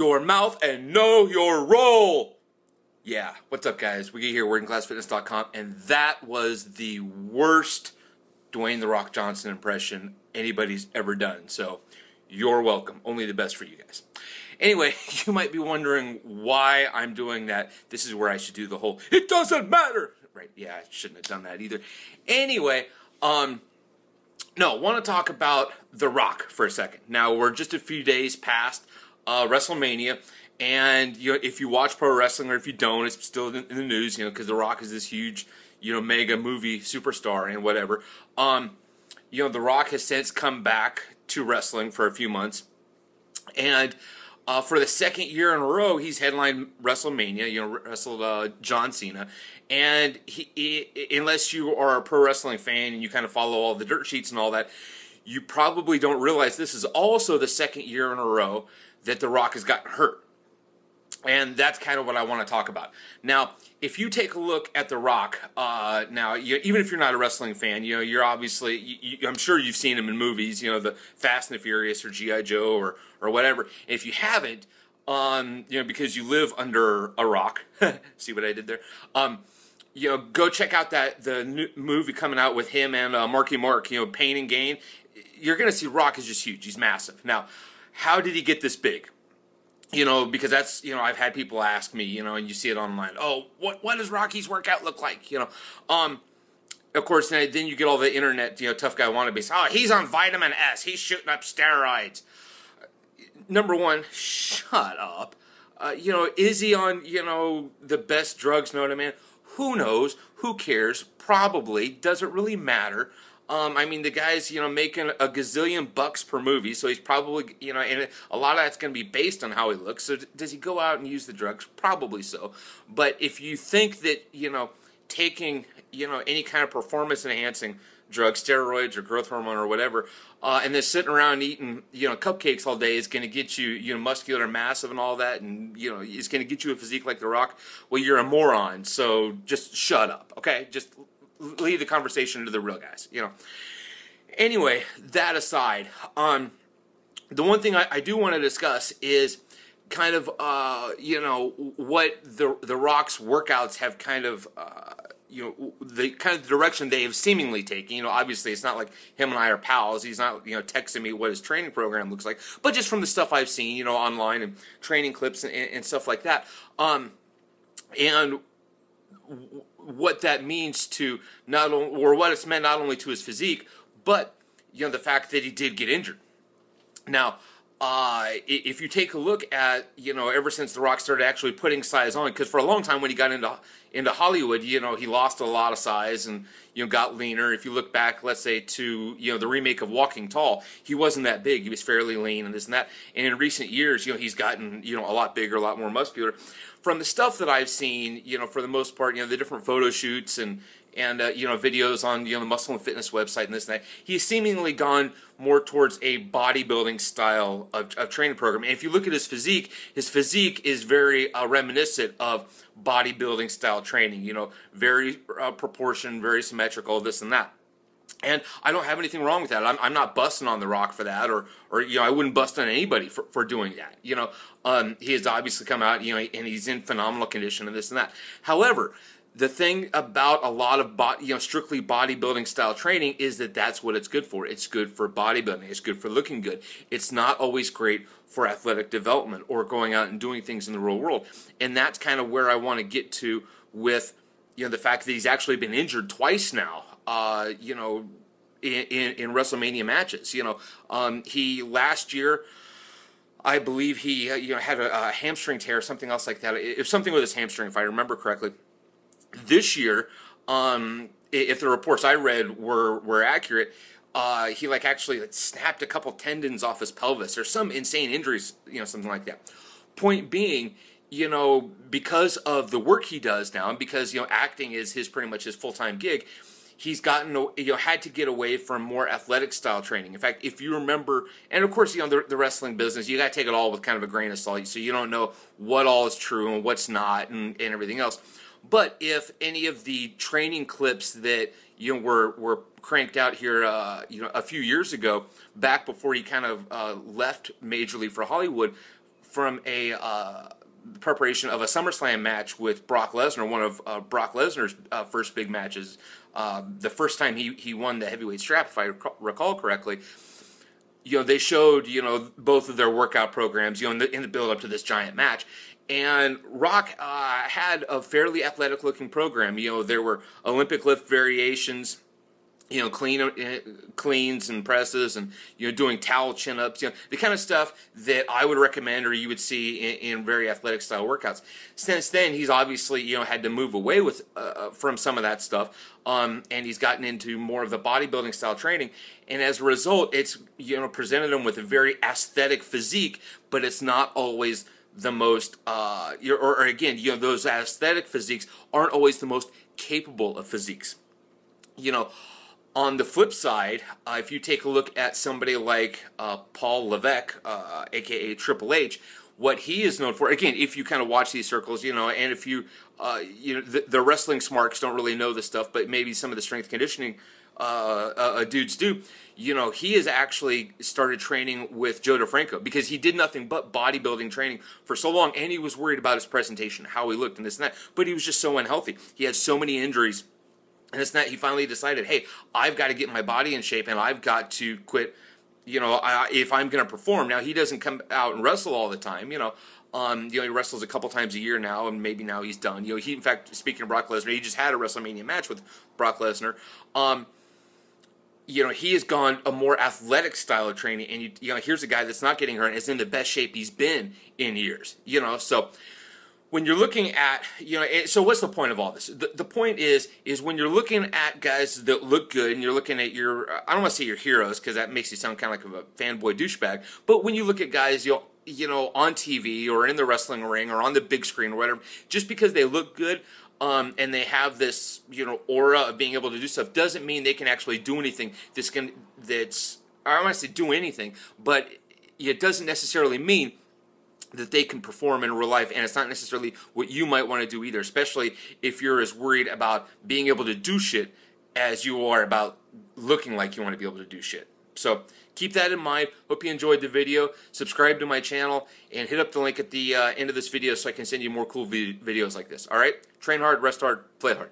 your mouth and know your role. Yeah, what's up, guys? We get here, workingclassfitness.com, and that was the worst Dwayne "The Rock" Johnson impression anybody's ever done. So, you're welcome. Only the best for you guys. Anyway, you might be wondering why I'm doing that. This is where I should do the whole, it doesn't matter. Right, yeah, I shouldn't have done that either. Anyway, no, want to talk about The Rock for a second. Now, we're just a few days past WrestleMania, and if you watch pro wrestling, or if you don't, it's still in the news, because The Rock is this huge, mega movie superstar and whatever. The Rock has since come back to wrestling for a few months, and for the second year in a row, he's headlined WrestleMania, wrestled John Cena, and unless you are a pro wrestling fan and you kind of follow all the dirt sheets and all that, you probably don't realize this is also the second year in a row that The Rock has gotten hurt. And that's kind of what I want to talk about. Now, if you take a look at The Rock, even if you're not a wrestling fan, you're obviously, I'm sure you've seen him in movies, the Fast and the Furious or G.I. Joe or whatever. And if you haven't, because you live under a rock, see what I did there? Go check out the new movie coming out with him and Marky Mark, Pain and Gain. You're going to see Rock is just huge. He's massive. Now, how did he get this big? Because that's, I've had people ask me, and you see it online. Oh, what does Rocky's workout look like? Of course, then you get all the internet, tough guy wannabes. Oh, he's on vitamin S. He's shooting up steroids. Number one, shut up. Is he on, the best drugs known to man? Who knows? Who cares? Probably. Doesn't really matter. The guy's, making a gazillion bucks per movie, so he's probably, and a lot of that's going to be based on how he looks. So does he go out and use the drugs? Probably so. But if you think that, taking, any kind of performance-enhancing drug, steroids or growth hormone or whatever, and then sitting around eating, cupcakes all day is going to get you, muscular and massive and all that, and, it's going to get you a physique like The Rock, well, you're a moron, so just shut up, okay? Just leave the conversation to the real guys, Anyway, that aside, the one thing I do want to discuss is kind of, what the Rock's workouts have kind of, the kind of direction they have seemingly taken. Obviously it's not like him and I are pals. He's not, texting me what his training program looks like, but just from the stuff I've seen, online and training clips and stuff like that. And what that means to what it's meant not only to his physique, but the fact that he did get injured. Now, if you take a look at ever since The Rock started actually putting size on, because for a long time when he got into Hollywood, he lost a lot of size and got leaner. If you look back, let's say to the remake of Walking Tall, he wasn't that big. He was fairly lean and this and that. And in recent years, he's gotten a lot bigger, a lot more muscular. From the stuff that I've seen, for the most part, the different photo shoots and videos on the Muscle and Fitness website and this and that, he's seemingly gone more towards a bodybuilding style of training program. And if you look at his physique is very reminiscent of bodybuilding style training. Very proportioned, very symmetrical, this and that. And I don't have anything wrong with that. I'm not busting on The Rock for that, or I wouldn't bust on anybody for doing that. He has obviously come out, and he's in phenomenal condition and this and that. However, the thing about a lot of strictly bodybuilding style training is that that's what it's good for. It's good for bodybuilding. It's good for looking good. It's not always great for athletic development or going out and doing things in the real world. And that's kind of where I want to get to with the fact that he's actually been injured twice now. In WrestleMania matches. He last year, I believe he had a hamstring tear, something else like that. It was something with his hamstring, if I remember correctly. This year, if the reports I read were accurate, he actually snapped a couple tendons off his pelvis or some insane injuries, something like that. Point being, because of the work he does now, and because acting is pretty much his full-time gig, he's gotten had to get away from more athletic style training. In fact, if you remember, and of course the wrestling business, you got to take it all with kind of a grain of salt, so you don't know what all is true and what's not and everything else. But if any of the training clips that were cranked out here a few years ago, back before he kind of left majorly for Hollywood, from a preparation of a SummerSlam match with Brock Lesnar, one of Brock Lesnar's first big matches. The first time he won the heavyweight strap, if I recall correctly. They showed, both of their workout programs, in the build-up to this giant match. And Rock had a fairly athletic-looking program. There were Olympic lift variations, cleans and presses, and doing towel chin-ups, the kind of stuff that I would recommend or you would see in very athletic style workouts. Since then, he's obviously had to move away from some of that stuff, and he's gotten into more of the bodybuilding style training. And as a result, it's presented him with a very aesthetic physique, but it's not always the most, again, those aesthetic physiques aren't always the most capable of physiques. On the flip side, if you take a look at somebody like Paul Levesque, aka Triple H, what he is known for, again, if you kind of watch these circles, and if you, the wrestling smarks don't really know this stuff, but maybe some of the strength conditioning dudes do, he has actually started training with Joe DeFranco because he did nothing but bodybuilding training for so long, and he was worried about his presentation, how he looked, and this and that, but he was just so unhealthy. He had so many injuries. And it's that he finally decided, hey, I've got to get my body in shape, and I've got to quit, if I'm going to perform. Now, he doesn't come out and wrestle all the time, he wrestles a couple times a year now, and maybe now he's done. He, in fact, speaking of Brock Lesnar, he just had a WrestleMania match with Brock Lesnar. He has gone a more athletic style of training, and, here's a guy that's not getting hurt and is in the best shape he's been in years, so when you're looking at, so what's the point of all this? The point is when you're looking at guys that look good and you're looking at I don't want to say your heroes because that makes you sound kind of like a fanboy douchebag, but when you look at guys, on TV or in the wrestling ring or on the big screen or whatever, just because they look good and they have this, aura of being able to do stuff doesn't mean they can actually do anything I don't want to say do anything, but it doesn't necessarily mean that they can perform in real life, and it's not necessarily what you might want to do either, especially if you're as worried about being able to do shit as you are about looking like you want to be able to do shit. So keep that in mind. Hope you enjoyed the video. Subscribe to my channel, and hit up the link at the end of this video so I can send you more cool videos like this. All right? Train hard, rest hard, play hard.